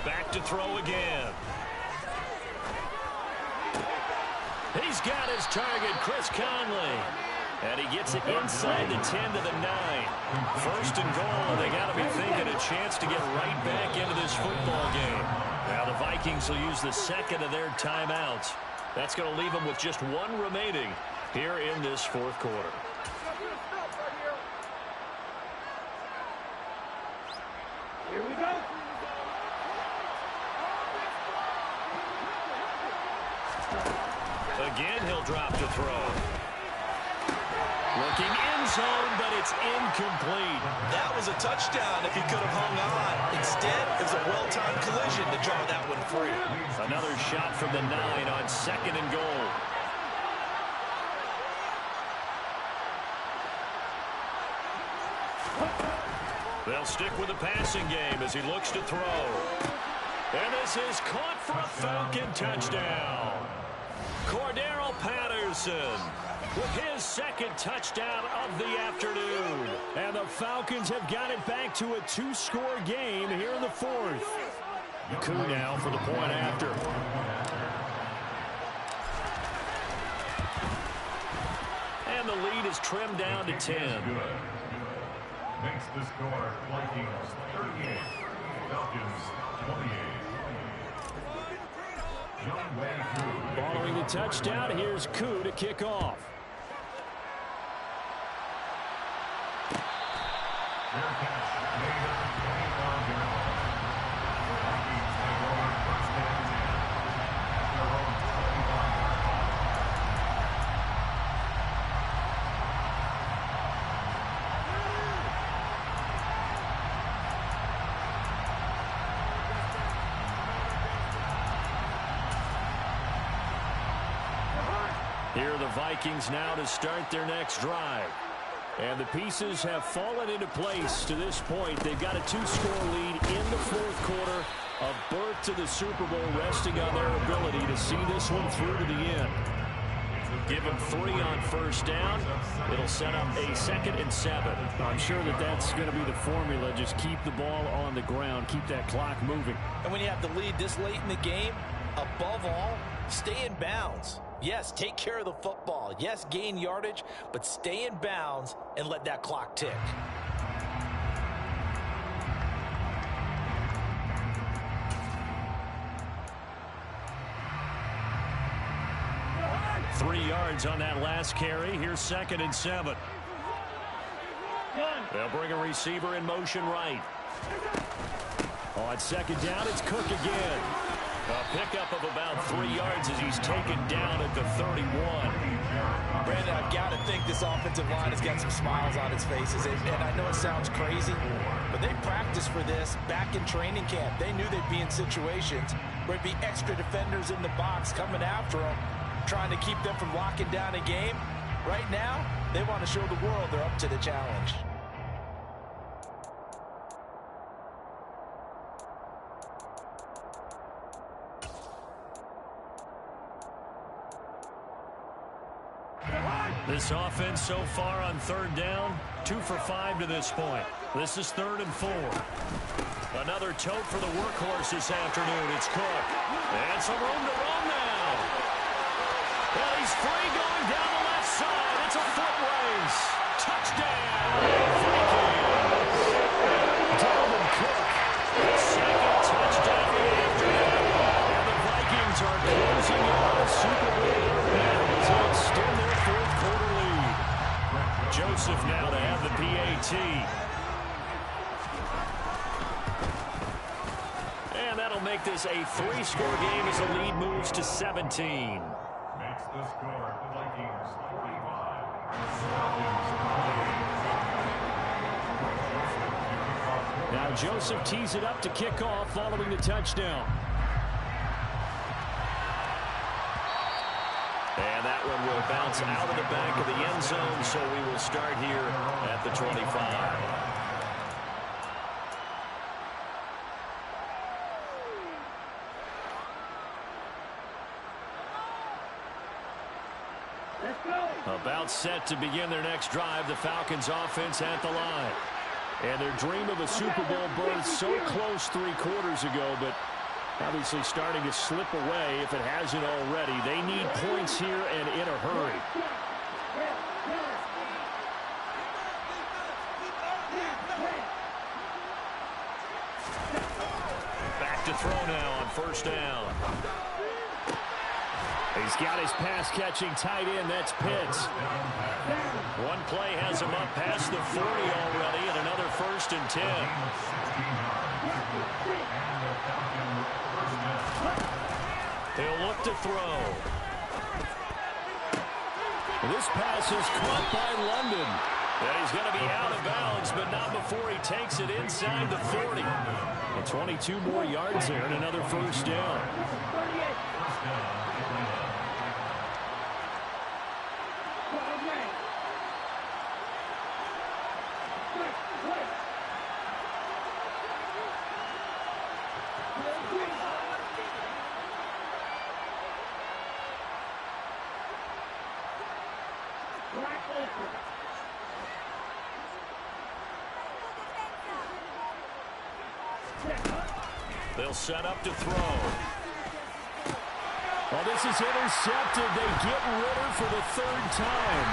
Back to throw again. He's got his target, Chris Conley. And he gets it inside the 10 to the 9. 1st and goal, and they got to be thinking a chance to get right back into this football game. Now the Vikings will use the 2nd of their timeouts. That's going to leave them with just 1 remaining here in this 4th quarter. Here we go. Again, he'll drop to throw. Looking end zone, but it's incomplete. That was a touchdown if he could have hung on. Instead, it was a well-timed collision to draw that one free. Another shot from the 9 on 2nd and goal. They'll stick with the passing game as he looks to throw. And this is caught for a Falcon touchdown. Cordero Patterson with his 2nd touchdown of the afternoon. And the Falcons have got it back to a 2-score game here in the 4th. Coup now for the point after. And the lead is trimmed down to 10. Makes the score Vikings 38, Falcons 28. Following the touchdown, here's Koo to kick off. Fair catch made at the 25-yard line. Vikings take over 1st and 10 at their own 25-yard line. Here are the Vikings now to start their next drive. And the pieces have fallen into place to this point. They've got a 2-score lead in the 4th quarter. A berth to the Super Bowl resting on their ability to see this one through to the end. Give them 3 on 1st down. It'll set up a 2nd and 7. I'm sure that that's going to be the formula. Just keep the ball on the ground. Keep that clock moving. And when you have the lead this late in the game, above all, stay in bounds. Yes, take care of the football. Yes, gain yardage, but stay in bounds and let that clock tick. Three yards on that last carry. Here's 2nd and 7. They'll bring a receiver in motion right. On 2nd down, it's Cook again. A pickup of about 3 yards as he's taken down at the 31. Brandon, I've got to think this offensive line has got some smiles on its faces. And I know it sounds crazy, but they practiced for this back in training camp. They knew they'd be in situations There'd be extra defenders in the box coming after them, trying to keep them from locking down a game. Right now, they want to show the world they're up to the challenge. This offense so far on third down, 2 for 5 to this point. This is 3rd and 4. Another tote for the workhorse this afternoon. It's Cook. And some room to run now. Well, he's free going down the left side. It's a foot race. Touchdown, Vikings. Dalvin Cook, his second touchdown of the afternoon. And the Vikings are closing in on a Super Bowl to extend their fourth quarter lead. Joseph now to have the PAT. And that'll make this a 3-score game as the lead moves to 17. Makes the score the Vikings 25. Now Joseph tees it up to kick off following the touchdown. And that one will bounce out of the back of the end zone, so we will start here at the 25. About set to begin their next drive, the Falcons offense at the line. And their dream of a Super Bowl berth so close 3 quarters ago, but obviously starting to slip away if it hasn't already. They need points here and in a hurry. Back to throw now on first down. He's got his pass-catching tight end. That's Pitts. One play has him up past the 40 already, and another 1st and 10. He'll look to throw. This pass is caught by London. And he's going to be out of bounds, but not before he takes it inside the 40. And 22 more yards there and another 1st down. They'll set up to throw. Well, this is intercepted. They get Ritter for the 3rd time.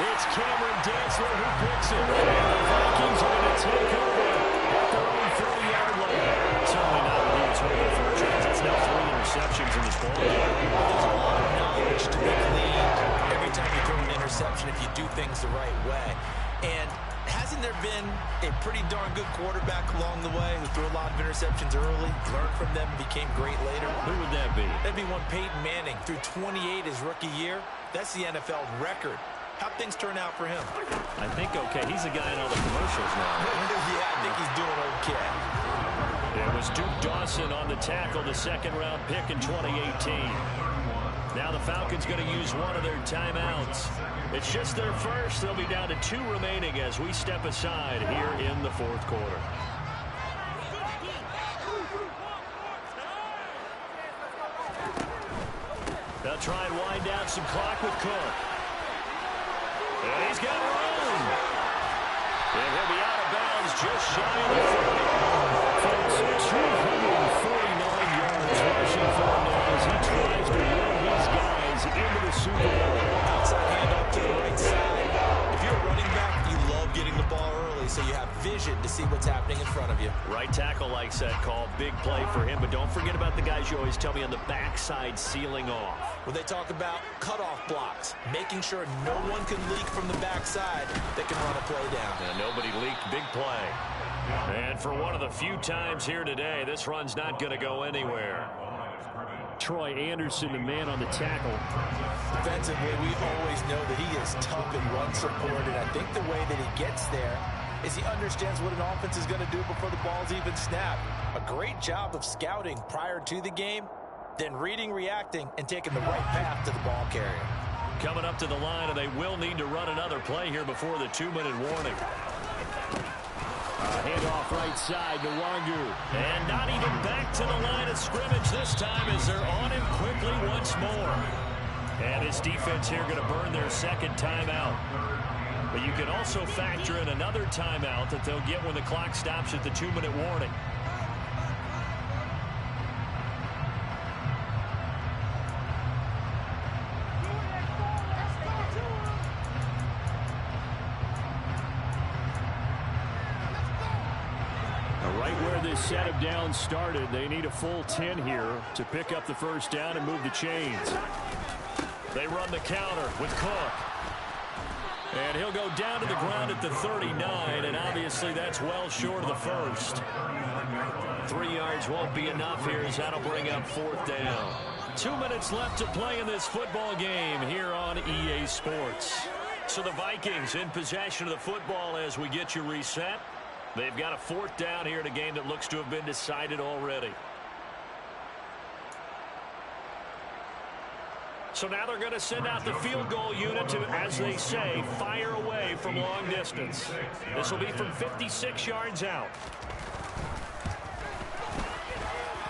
It's Cameron Dantzler who picks it. And the Vikings are going to take over at their own 40-yard line. Certainly not what he was hoping for. That's now 3 interceptions in this ball game. There's a lot of knowledge to be gleaned every time you throw an interception if you do things the right way. And hasn't there been a pretty darn good quarterback along the way who threw a lot of interceptions early, learned from them, and became great later? Who would that be? That'd be one Peyton Manning. Threw 28 his rookie year. That's the NFL record. How'd things turn out for him? I think okay. He's a guy in all the commercials now. Yeah, I think he's doing okay. It was Duke Dawson on the tackle, the 2nd-round pick in 2018. Now the Falcons going to use one of their timeouts. It's just their first. They'll be down to 2 remaining as we step aside here in the 4th quarter. They'll try and wind down some clock with Cook. And he's got room. And he'll be out of bounds just shy of the 40. Folks, 249 yards rushing for him as he tries to run these guys into the Super Bowl. Outside handoff to the right side. If you're a running back, you love getting the ball early so you have vision to see what's happening in front of you. Right tackle likes that call. Big play for him. But don't forget about the guys you always tell me on the backside sealing off. When they talk about cutoff blocks, making sure no one can leak from the backside that can run a play down. And nobody leaked. Big play. And for one of the few times here today, this run's not going to go anywhere. Troy Anderson, the man on the tackle. Defensively, we always know that he is tough in run support, and I think the way that he gets there is he understands what an offense is going to do before the ball's even snapped. A great job of scouting prior to the game, then reading, reacting, and taking the right path to the ball carrier. Coming up to the line, and they will need to run another play here before the 2-minute warning. Handoff right side to Wangu. And not even back to the line of scrimmage this time as they're on him quickly once more. And his defense here going to burn their second timeout. But you can also factor in another timeout that they'll get when the clock stops at the 2-minute warning. Right where this set of downs started, they need a full 10 here to pick up the first down and move the chains. They run the counter with Cook. And he'll go down to the ground at the 39, and obviously that's well short of the first. 3 yards won't be enough here as that'll bring up fourth down. 2 minutes left to play in this football game here on EA Sports. So the Vikings in possession of the football as we get you reset. They've got a fourth down here in a game that looks to have been decided already. So now they're going to send out the field goal unit to, as they say, fire away from long distance. This will be from 56 yards out.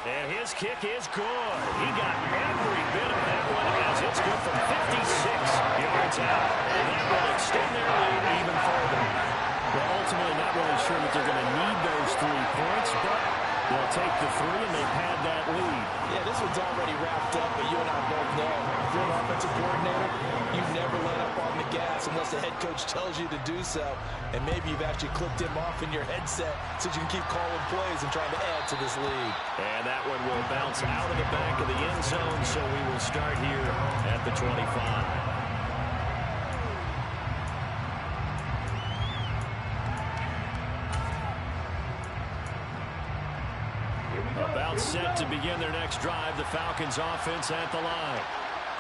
And his kick is good. He got every bit of that one as it's good from 56 yards out. And that will extend their lead even further. Well, ultimately not really sure that they're going to need those 3 points, but they'll take the 3 and they've had that lead. Yeah, this one's already wrapped up, but you and I both know if you're an offensive coordinator, you never let up on the gas unless the head coach tells you to do so. And maybe you've actually clicked him off in your headset so you can keep calling plays and trying to add to this lead. And that one will bounce out of the back of the end zone, so we will start here at the 25. About set to begin their next drive, the Falcons offense at the line.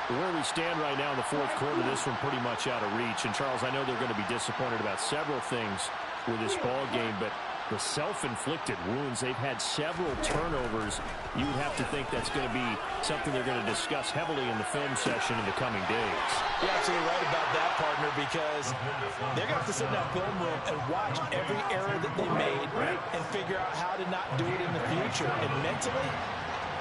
Where we stand right now in the fourth quarter, this one pretty much out of reach. And, Charles, I know they're going to be disappointed about several things with this ball game, but the self-inflicted wounds, they've had several turnovers. You would have to think that's going to be something they're going to discuss heavily in the film session in the coming days. You're absolutely right about that, partner, because they're going to have to sit in that film room and watch every error that they made and figure out how to not do it in the future. And mentally,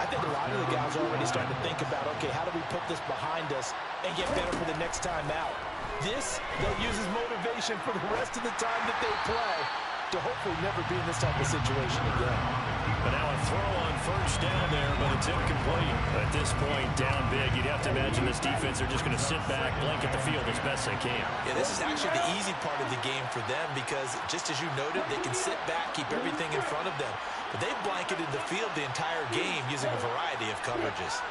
I think a lot of the guys are already starting to think about, okay, how do we put this behind us and get better for the next time out? This, they'll use as motivation for the rest of the time that they play to hopefully never be in this type of situation again. But now a throw on first down there, but it's incomplete. At this point, down big, you'd have to imagine this defense are just going to sit back, blanket the field as best they can. Yeah, this is actually the easy part of the game for them because, just as you noted, they can sit back, keep everything in front of them. But they've blanketed the field the entire game using a variety of coverages.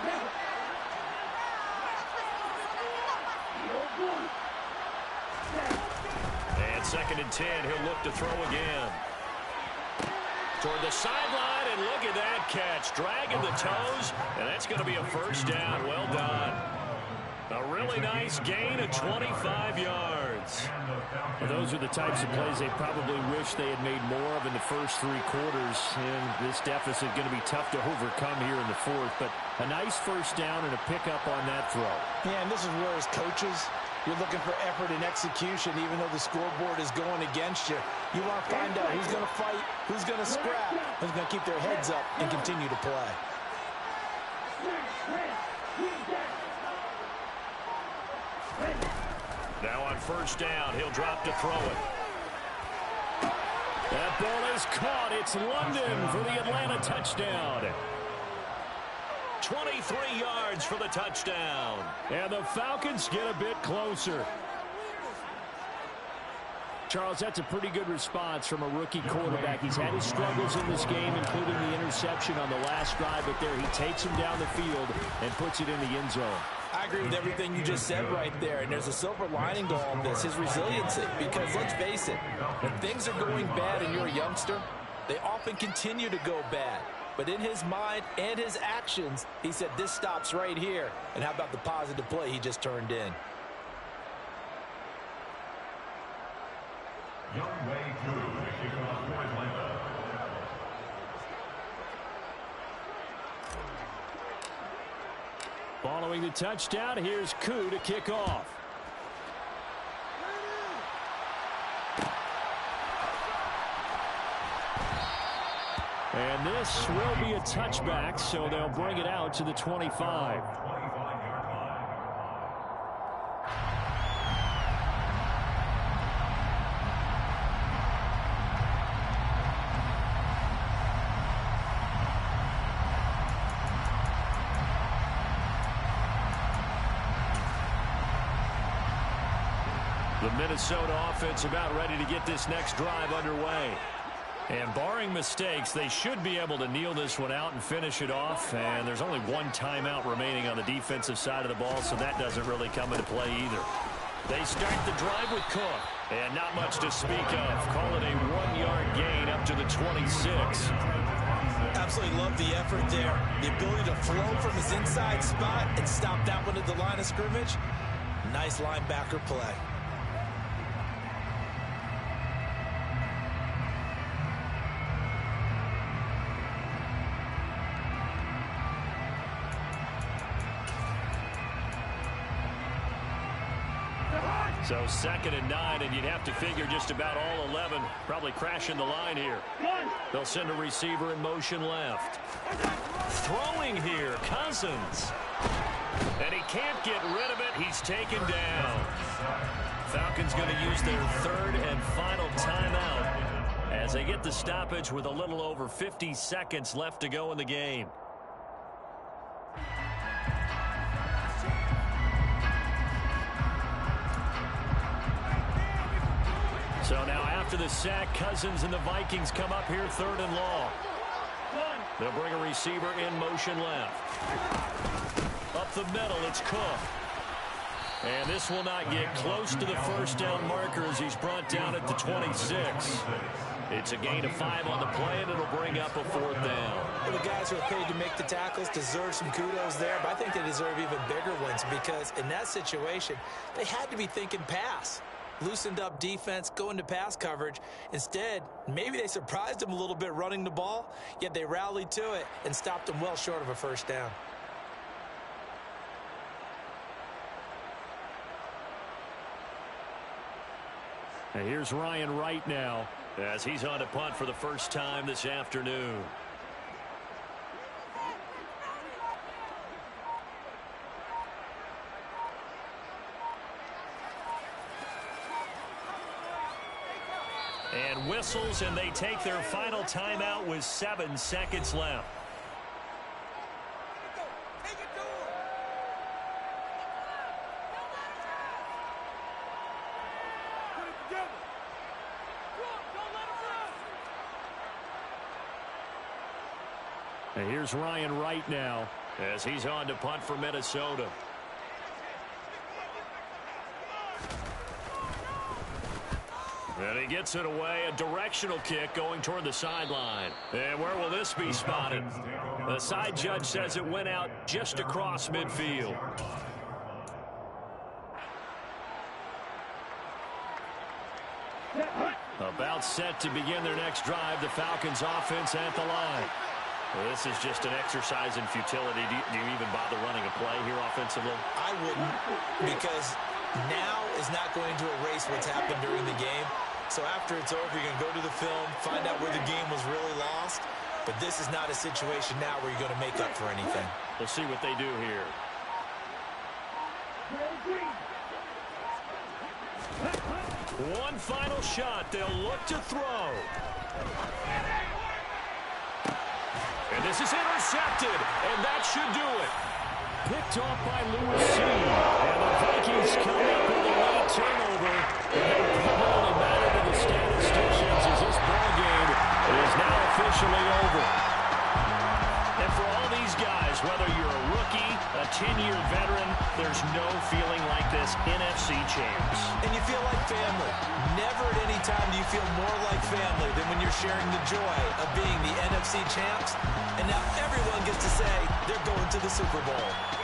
And 2nd and 10, he'll look to throw again. Toward the sideline, and look at that catch. Dragging the toes, and that's going to be a first down. Well done. A really nice gain of 25 yards. Well, those are the types of plays they probably wish they had made more of in the first 3 quarters. And this deficit going to be tough to overcome here in the fourth. But a nice first down and a pickup on that throw. Yeah, and this is where as coaches, you're looking for effort and execution, even though the scoreboard is going against you. You want to find out who's going to fight, who's going to scrap, who's going to keep their heads up and continue to play. Now on first down, he'll drop to throw it. That ball is caught. It's London for the Atlanta touchdown. 23 yards for the touchdown. And the Falcons get a bit closer. Charles, that's a pretty good response from a rookie quarterback. He's had his struggles in this game, including the interception on the last drive, but there he takes him down the field and puts it in the end zone. I agree with everything you just said right there, and there's a silver lining to all of this, his resiliency, because let's face it, when things are going bad and you're a youngster, they often continue to go bad. But in his mind and his actions, he said, this stops right here. And how about the positive play he just turned in? Young Wei Koo to kick off for Atlanta. Following the touchdown, here's Koo to kick off. And this will be a touchback, so they'll bring it out to the 25. The Minnesota offense about ready to get this next drive underway. And barring mistakes, they should be able to kneel this one out and finish it off. And there's only one timeout remaining on the defensive side of the ball, so that doesn't really come into play either. They start the drive with Cook. And not much to speak of. Call it a 1-yard gain up to the 26. Absolutely love the effort there. The ability to flow from his inside spot and stop that one at the line of scrimmage. Nice linebacker play. So 2nd and 9, and you'd have to figure just about all 11 probably crashing the line here. They'll send a receiver in motion left. Throwing here, Cousins. And he can't get rid of it. He's taken down. Falcons going to use their 3rd and final timeout as they get the stoppage with a little over 50 seconds left to go in the game. So now after the sack, Cousins and the Vikings come up here 3rd and long. They'll bring a receiver in motion left. Up the middle, it's Cook. And this will not get close to the first down marker as he's brought down at the 26. It's a gain of 5 on the play, and it'll bring up a 4th down. Well, the guys who are paid to make the tackles deserve some kudos there, but I think they deserve even bigger ones because in that situation, they had to be thinking pass. Loosened up defense, going to pass coverage. Instead, maybe they surprised him a little bit running the ball, yet they rallied to it and stopped him well short of a first down. And here's Ryan Wright now as he's on to punt for the first time this afternoon. And whistles, and they take their final timeout with 7 seconds left. And here's Ryan Wright now as he's on to punt for Minnesota. And he gets it away, a directional kick going toward the sideline. And where will this be spotted? The side judge says it went out just across midfield. About set to begin their next drive, the Falcons offense at the line. Well, this is just an exercise in futility. Do you even bother running a play here offensively? I wouldn't, because now is not going to erase what's happened during the game. So after it's over, you're going to go to the film, find out where the game was really lost. But this is not a situation now where you're going to make up for anything. We'll see what they do here. One final shot. They'll look to throw. And this is intercepted, and that should do it. Picked off by Lewis C. And the Vikings come up with a late turnover. And it probably mattered to the statisticians as this ball game is now officially over. And for all these guys, whether you're a rookie, a 10-year veteran, there's no feeling like this NFC champs. And you feel like family. Never at any time do you feel more like family than when you're sharing the joy of being the NFC champs. And now everyone gets to say they're going to the Super Bowl.